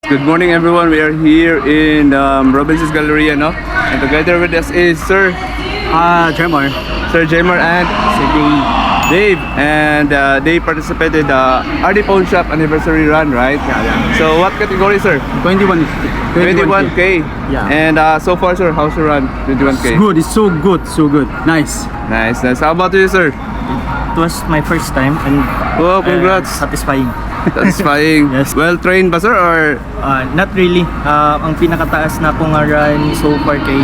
Good morning everyone, we are here in Robinson's Galleria, no? And together with us is Sir Jamar. Sir Jamar and Dave. And they participated RD Pawn Shop anniversary run, right? Yeah. So what category, sir? 21K. Yeah. And so far, sir, how's your run? 21K. Good, it's so good. Nice. Nice. How about you, sir? It was my first time and Oh, congrats. satisfying. Satisfying. Yes. Well trained ba, sir? Or Not really. Ang pinakataas na akong run so far kay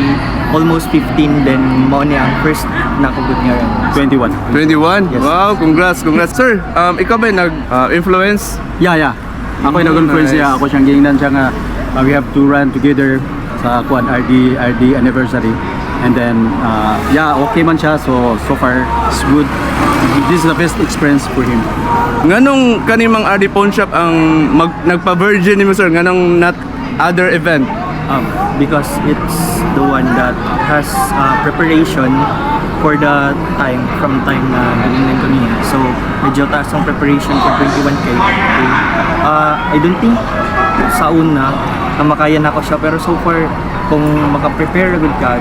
almost 15, then mao ni ang first na akong good nga run. 21. 21? Yes. Wow, congrats. Sir, ikaw ba nag-influence? Yeah. Ako yung nag-conference nice. niya. Ako siyang gingan siya nga we have to run together sa kuan RD anniversary. And then okay man siya. So far it's good. This is the best experience for him. Nganong kanimang RD Pawn Shop ang nagpa-virgin ni mo, sir? Nganong not other event? Because it's the one that has preparation for the from time na galing ko niya. So medyo taas ang preparation for 21K. I don't think sa una na makaya na ako siya, pero so far kung maka-prepare agad ka,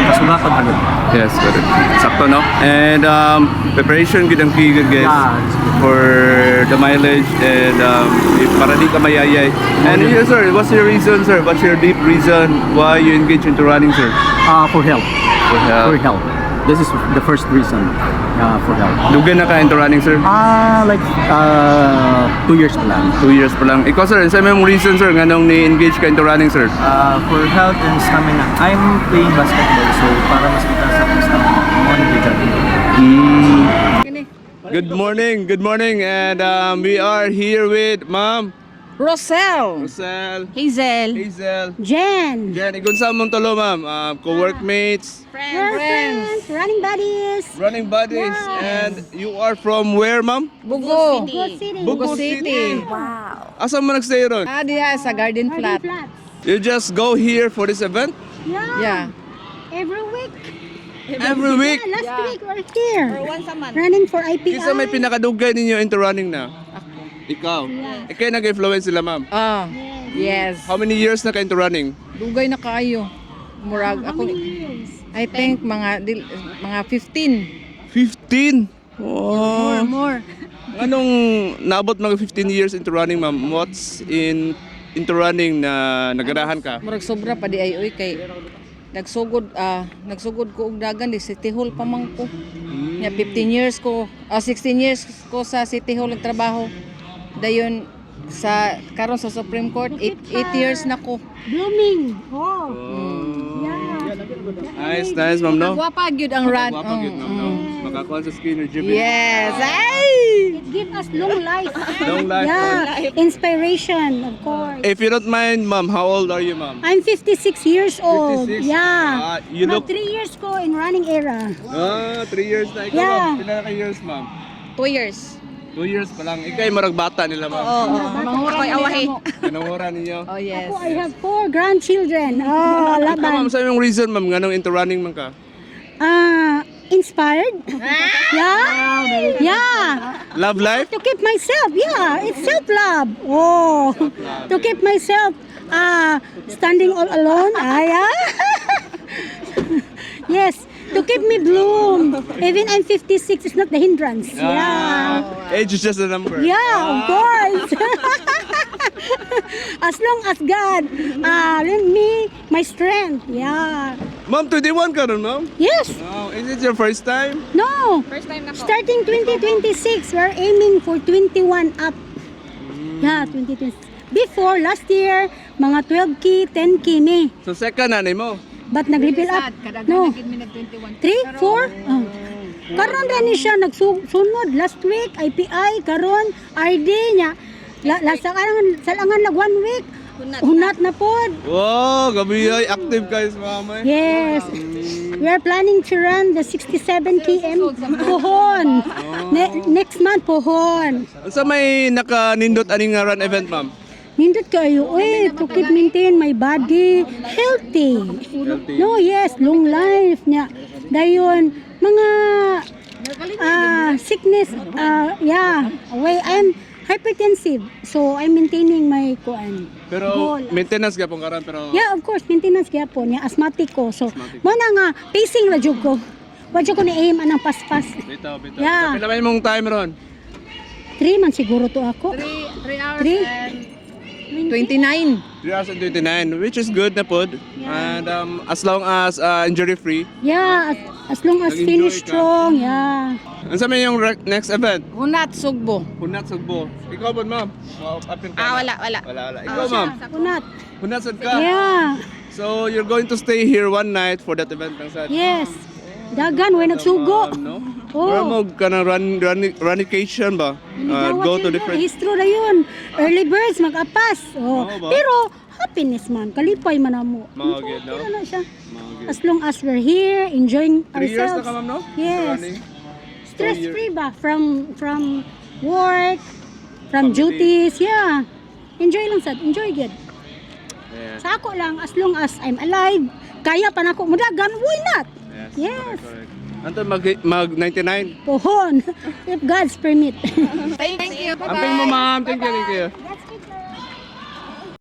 kasugakad agad. Yes, correct. Sakto, no? And preparation good ang key, good guys. Yeah, For the mileage and para di ka mayayay. And yes, sir, what's your reason, sir? What's your deep reason why you engage into running, sir? For health. For health. For health. This is the first reason for health. Dugan na ka into running, sir? Like 2 years pa lang. 2 years pa lang. Ikaw, sir, sa may reason, sir, nganong ni-engage ka into running, sir? For health and stamina, I'm playing basketball, so para mas mataas akong stamina, mo nag-jogging. Good morning, and we are here with Ma'am Rosel, Rosel, Hazel, Hazel, Jen, Jen. Igun sa mong tulo, ma'am. Co-workmates, friends, running buddies, running buddies, Yes. and you are from where, ma'am? Bugo, Good City, Bugo City. Asa mo nagstay ron? diya sa Garden Garden Flat. Flats. You just go here for this event? Yeah. Every week. Every week? Yeah, last week we're here. Once a month. Running for IPI. Kisa may pinakadugay ninyo into running na? Ikaw? Kaya nag-influence sila, ma'am. Yes. How many years na ka into running? Dugay na kayo. Murag How ako. many years? I think mga 15. 15? Oh. More. Anong naabot mga 15 years into running, ma'am? What's into running na naganahan ka? Murag sobra pa di ay oy kay nagsugod ko og dagan di City Hall pa man ko. Ya 15 years ko, 16 years ko sa City Hall nagtrabaho. Dayon sa karon sa Supreme Court 8 years na ko. Blooming. Oh. Yeah. Nice, ma'am, no? Gwapa gyud ang run. Wapa gyud, ma'am, no? Makakuha sa skin or gym. Yes. Ay! It gives us long life. Long life. Yeah. Inspiration, of course. If you don't mind, ma'am, how old are you, ma'am? I'm 56 years old. 56? Yeah. You Mga look... 3 years ko in running era. 3 years na. Ikaw, Yeah. ma'am, pila ka years, ma'am? 2 years. 2 years pa lang. Ikaw ay marag bata nila, ma'am. Manghura ko'y awahi. Nanungura ninyo. Oh, yes. Ako, I have 4 grandchildren. Oh, Ikaw, ma'am, laban. sa yung reason, ma'am, nganong into running man ka? Inspired? Yeah. Love life? To keep myself, yeah, it's self-love. Oh, to keep myself standing all alone. Yeah. Yes, to keep me bloom. Even I'm 56, it's not the hindrance. Yeah. Age is just a number. Yeah, of course. As long as God lend me my strength. Yeah. Ma'am, 21 ka ron, ma'am? Yes. Oh, is it your first time? No. First time na ko. Starting 2026, we're aiming for 21 up. Yeah, 2026. Before, last year, mga 12K, 10K me. So second na mo? But nag-refill up. No. 3, 4? Oh. Karon na ni siya nagsunod. Last week, IPI, karon, RD niya. Sa langan nag 1 week. Hunat na pod. Wow, gabi ay active guys, mama. Yes. We are planning to run the 67 km Pohon. Next month, Pohon. Unsa may naka-nindot aning nga run event, ma'am? Nindot kayo, to keep maintain my body healthy. No, yes, long life niya. Dayon, mga sickness, yeah, way I'm hypertensive. So I'm maintaining my kuan. Pero Goal. maintenance ka pong karon pero Yeah, of course, maintenance gyapon, nya asthmatic ko. So Asthmatic. mo na nga pacing ra jud ko. Wa jud ko ni aim anang paspas. bitaw. Yeah. Pila man imong time ron? 3 man siguro to ako. 3 hours Three? and 29. 3 hours and 29, which is good na pod. Yeah. And as long as injury free. Yeah, as long as Nag-enjoy finish ka. strong, yeah. Ano sa may yung next event? Hunat Sugbo. Hunat Sugbo. Ikaw ba, ma'am? Up and Wala. Wala. Ikaw, ma'am? Kunat. Hunat Sug ka? Yeah. So, you're going to stay here one night for that event ng sa... Yes. Dagan way nagsugo. No? Oh. Wala mo ka ng runication ba? Go to different... Histro na yun. Early birds, mag-apas. Oh. Oo ba? Pero, happiness man. Kalipay man na mo. Mga good, no? Ano na siya. Mga good. As long as we're here, enjoying 3 years na ourselves. ka, ma'am, no? Yes. Running? Stress-free ba? From work, from Family. duties. Yeah. Enjoy lang sad. Enjoy good. Yeah. Sa ako lang, as long as I'm alive, kaya pa na ako mudagan, why not? Yes. Correct. Anto mag 99? Pohon. If God's permit. Thank you. Amping mo, ma'am. Thank you.